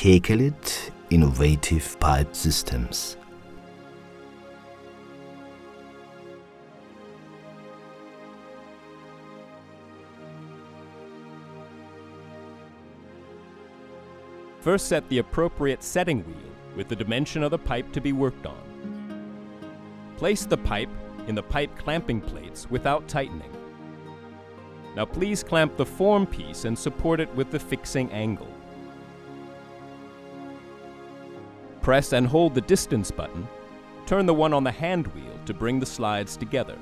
KELIT Innovative Pipe Systems. First, set the appropriate setting wheel with the dimension of the pipe to be worked on. Place the pipe in the pipe clamping plates without tightening. Now please clamp the form piece and support it with the fixing angle. Press and hold the distance button. Turn the one on the hand wheel to bring the slides together.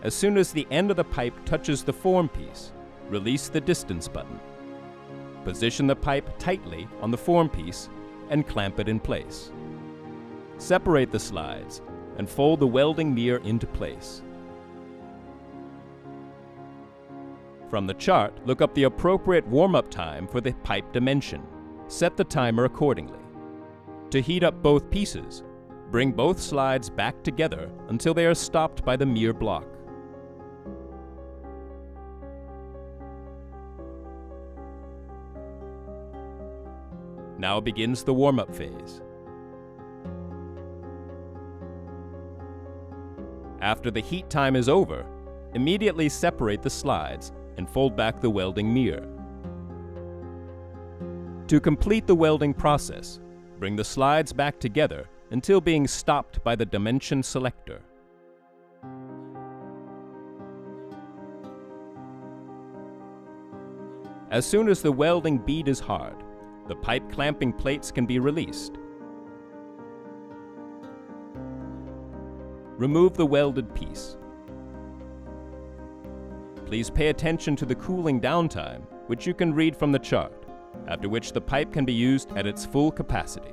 As soon as the end of the pipe touches the form piece, release the distance button. Position the pipe tightly on the form piece and clamp it in place. Separate the slides and fold the welding mirror into place. From the chart, look up the appropriate warm-up time for the pipe dimension. Set the timer accordingly. To heat up both pieces, bring both slides back together until they are stopped by the mirror block. Now begins the warm-up phase. After the heat time is over, immediately separate the slides and fold back the welding mirror. To complete the welding process, bring the slides back together until being stopped by the dimension selector. As soon as the welding bead is hard, the pipe clamping plates can be released. Remove the welded piece. Please pay attention to the cooling down time, which you can read from the chart, after which the pipe can be used at its full capacity.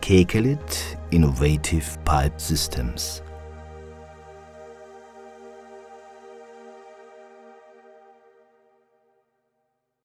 KELIT Innovative Pipe Systems.